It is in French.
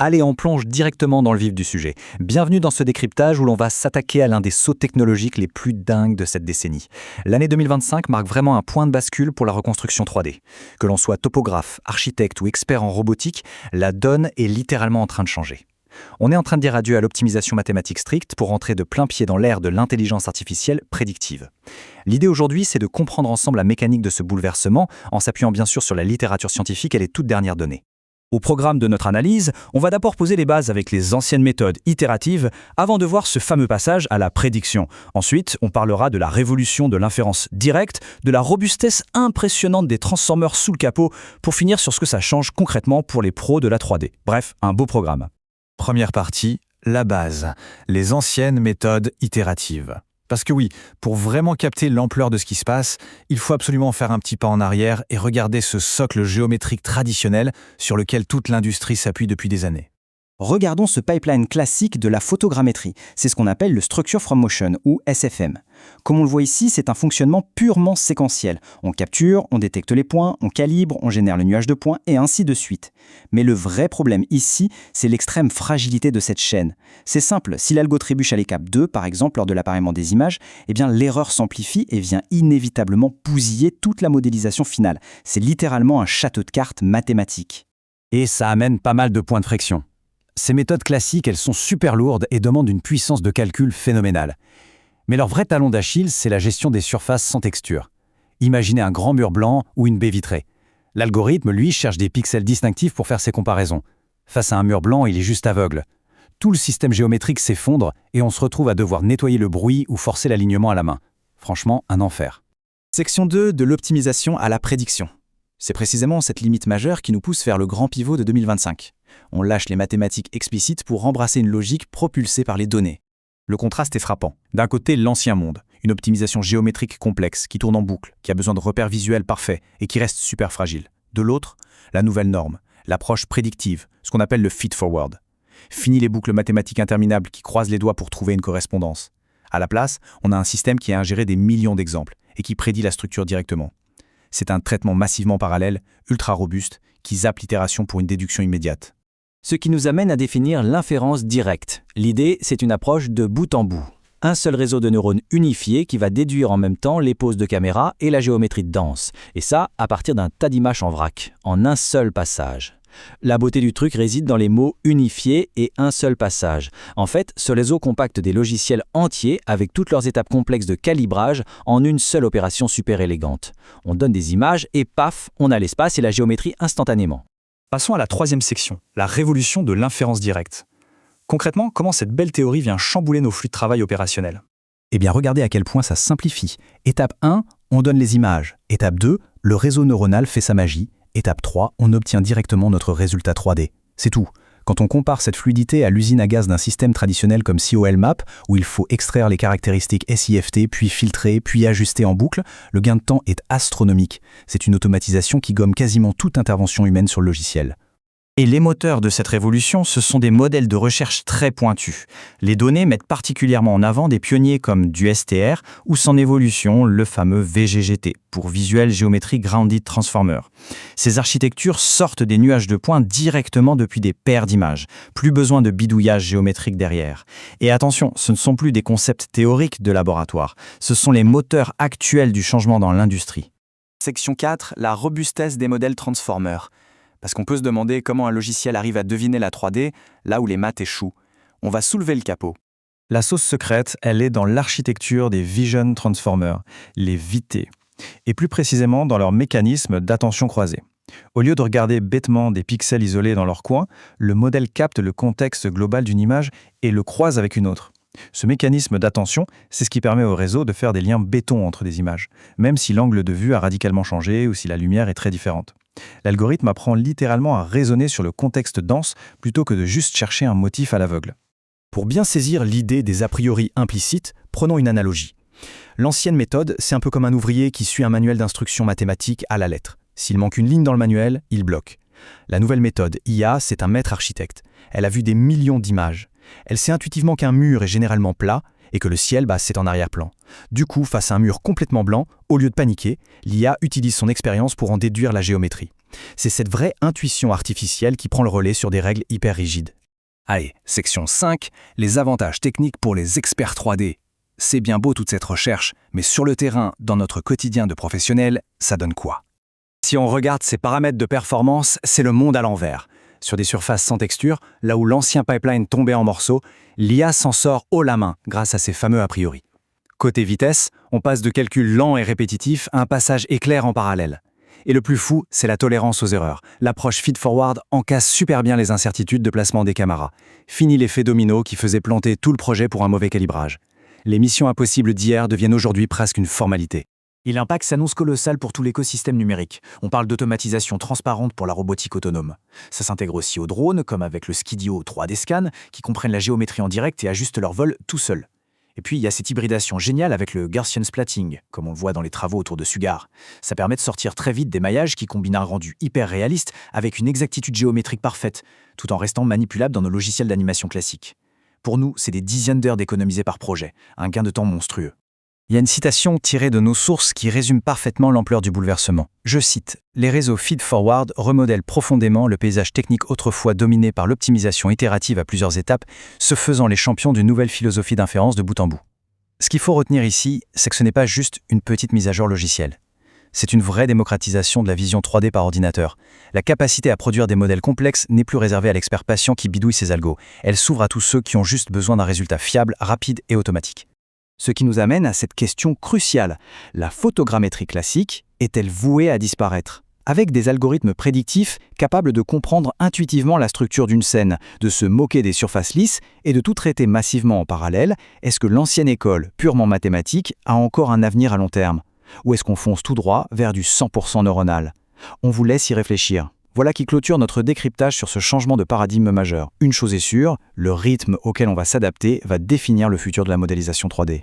Allez, on plonge directement dans le vif du sujet. Bienvenue dans ce décryptage où l'on va s'attaquer à l'un des sauts technologiques les plus dingues de cette décennie. L'année 2025 marque vraiment un point de bascule pour la reconstruction 3D. Que l'on soit topographe, architecte ou expert en robotique, la donne est littéralement en train de changer. On est en train de dire adieu à l'optimisation mathématique stricte pour entrer de plein pied dans l'ère de l'intelligence artificielle prédictive. L'idée aujourd'hui, c'est de comprendre ensemble la mécanique de ce bouleversement en s'appuyant bien sûr sur la littérature scientifique et les toutes dernières données. Au programme de notre analyse, on va d'abord poser les bases avec les anciennes méthodes itératives avant de voir ce fameux passage à la prédiction. Ensuite, on parlera de la révolution de l'inférence directe, de la robustesse impressionnante des transformers sous le capot pour finir sur ce que ça change concrètement pour les pros de la 3D. Bref, un beau programme. Première partie, la base, les anciennes méthodes itératives. Parce que oui, pour vraiment capter l'ampleur de ce qui se passe, il faut absolument faire un petit pas en arrière et regarder ce socle géométrique traditionnel sur lequel toute l'industrie s'appuie depuis des années. Regardons ce pipeline classique de la photogrammétrie. C'est ce qu'on appelle le Structure from Motion, ou SFM. Comme on le voit ici, c'est un fonctionnement purement séquentiel. On capture, on détecte les points, on calibre, on génère le nuage de points, et ainsi de suite. Mais le vrai problème ici, c'est l'extrême fragilité de cette chaîne. C'est simple, si l'algo trébuche à l'étape 2, par exemple, lors de l'appareillement des images, eh bien l'erreur s'amplifie et vient inévitablement bousiller toute la modélisation finale. C'est littéralement un château de cartes mathématique. Et ça amène pas mal de points de friction. Ces méthodes classiques, elles sont super lourdes et demandent une puissance de calcul phénoménale. Mais leur vrai talon d'Achille, c'est la gestion des surfaces sans texture. Imaginez un grand mur blanc ou une baie vitrée. L'algorithme, lui, cherche des pixels distinctifs pour faire ses comparaisons. Face à un mur blanc, il est juste aveugle. Tout le système géométrique s'effondre et on se retrouve à devoir nettoyer le bruit ou forcer l'alignement à la main. Franchement, un enfer. Section 2 de l'optimisation à la prédiction. C'est précisément cette limite majeure qui nous pousse vers le grand pivot de 2025. On lâche les mathématiques explicites pour embrasser une logique propulsée par les données. Le contraste est frappant. D'un côté, l'ancien monde, une optimisation géométrique complexe qui tourne en boucle, qui a besoin de repères visuels parfaits et qui reste super fragile. De l'autre, la nouvelle norme, l'approche prédictive, ce qu'on appelle le feed-forward. Fini les boucles mathématiques interminables qui croisent les doigts pour trouver une correspondance. À la place, on a un système qui a ingéré des millions d'exemples et qui prédit la structure directement. C'est un traitement massivement parallèle, ultra robuste, qui zappe l'itération pour une déduction immédiate. Ce qui nous amène à définir l'inférence directe. L'idée, c'est une approche de bout en bout. Un seul réseau de neurones unifié qui va déduire en même temps les poses de caméra et la géométrie de danse. Et ça, à partir d'un tas d'images en vrac, en un seul passage. La beauté du truc réside dans les mots unifiés et un seul passage. En fait, ce réseau compacte des logiciels entiers avec toutes leurs étapes complexes de calibrage en une seule opération super élégante. On donne des images et paf, on a l'espace et la géométrie instantanément. Passons à la troisième section, la révolution de l'inférence directe. Concrètement, comment cette belle théorie vient chambouler nos flux de travail opérationnels ? Eh bien, regardez à quel point ça simplifie. Étape 1, on donne les images. Étape 2, le réseau neuronal fait sa magie. Étape 3, on obtient directement notre résultat 3D. C'est tout. Quand on compare cette fluidité à l'usine à gaz d'un système traditionnel comme COLMAP, où il faut extraire les caractéristiques SIFT, puis filtrer, puis ajuster en boucle, le gain de temps est astronomique. C'est une automatisation qui gomme quasiment toute intervention humaine sur le logiciel. Et les moteurs de cette révolution, ce sont des modèles de recherche très pointus. Les données mettent particulièrement en avant des pionniers comme du STR ou son évolution, le fameux VGGT, pour Visual Geometry Grounded Transformer. Ces architectures sortent des nuages de points directement depuis des paires d'images. Plus besoin de bidouillage géométrique derrière. Et attention, ce ne sont plus des concepts théoriques de laboratoire. Ce sont les moteurs actuels du changement dans l'industrie. Section 4, la robustesse des modèles Transformer. Parce qu'on peut se demander comment un logiciel arrive à deviner la 3D là où les maths échouent. On va soulever le capot. La sauce secrète, elle est dans l'architecture des Vision Transformers, les VT, et plus précisément dans leur mécanisme d'attention croisée. Au lieu de regarder bêtement des pixels isolés dans leur coin, le modèle capte le contexte global d'une image et le croise avec une autre. Ce mécanisme d'attention, c'est ce qui permet au réseau de faire des liens béton entre des images, même si l'angle de vue a radicalement changé ou si la lumière est très différente. L'algorithme apprend littéralement à raisonner sur le contexte dense plutôt que de juste chercher un motif à l'aveugle. Pour bien saisir l'idée des a priori implicites, prenons une analogie. L'ancienne méthode, c'est un peu comme un ouvrier qui suit un manuel d'instruction mathématique à la lettre. S'il manque une ligne dans le manuel, il bloque. La nouvelle méthode, IA, c'est un maître architecte. Elle a vu des millions d'images. Elle sait intuitivement qu'un mur est généralement plat et que le ciel, c'est en arrière-plan. Du coup, face à un mur complètement blanc, au lieu de paniquer, l'IA utilise son expérience pour en déduire la géométrie. C'est cette vraie intuition artificielle qui prend le relais sur des règles hyper rigides. Allez, section 5, les avantages techniques pour les experts 3D. C'est bien beau toute cette recherche, mais sur le terrain, dans notre quotidien de professionnel, ça donne quoi? Si on regarde ces paramètres de performance, c'est le monde à l'envers. Sur des surfaces sans texture, là où l'ancien pipeline tombait en morceaux, l'IA s'en sort haut la main grâce à ces fameux a priori. Côté vitesse, on passe de calculs lents et répétitifs à un passage éclair en parallèle. Et le plus fou, c'est la tolérance aux erreurs. L'approche feed-forward encasse super bien les incertitudes de placement des caméras. Fini l'effet domino qui faisait planter tout le projet pour un mauvais calibrage. Les missions impossibles d'hier deviennent aujourd'hui presque une formalité. Et l'impact s'annonce colossal pour tout l'écosystème numérique. On parle d'automatisation transparente pour la robotique autonome. Ça s'intègre aussi aux drones, comme avec le Skidio 3D Scan, qui comprennent la géométrie en direct et ajustent leur vol tout seul. Et puis, il y a cette hybridation géniale avec le Gaussian splatting, comme on le voit dans les travaux autour de Sugar. Ça permet de sortir très vite des maillages qui combinent un rendu hyper réaliste avec une exactitude géométrique parfaite, tout en restant manipulable dans nos logiciels d'animation classiques. Pour nous, c'est des dizaines d'heures d'économiser par projet, un gain de temps monstrueux. Il y a une citation tirée de nos sources qui résume parfaitement l'ampleur du bouleversement. Je cite « Les réseaux feed-forward remodèlent profondément le paysage technique autrefois dominé par l'optimisation itérative à plusieurs étapes, se faisant les champions d'une nouvelle philosophie d'inférence de bout en bout. » Ce qu'il faut retenir ici, c'est que ce n'est pas juste une petite mise à jour logicielle. C'est une vraie démocratisation de la vision 3D par ordinateur. La capacité à produire des modèles complexes n'est plus réservée à l'expert patient qui bidouille ses algos. Elle s'ouvre à tous ceux qui ont juste besoin d'un résultat fiable, rapide et automatique. Ce qui nous amène à cette question cruciale. La photogrammétrie classique est-elle vouée à disparaître? Avec des algorithmes prédictifs capables de comprendre intuitivement la structure d'une scène, de se moquer des surfaces lisses et de tout traiter massivement en parallèle, est-ce que l'ancienne école, purement mathématique, a encore un avenir à long terme? Ou est-ce qu'on fonce tout droit vers du 100% neuronal? On vous laisse y réfléchir. Voilà qui clôture notre décryptage sur ce changement de paradigme majeur. Une chose est sûre, le rythme auquel on va s'adapter va définir le futur de la modélisation 3D.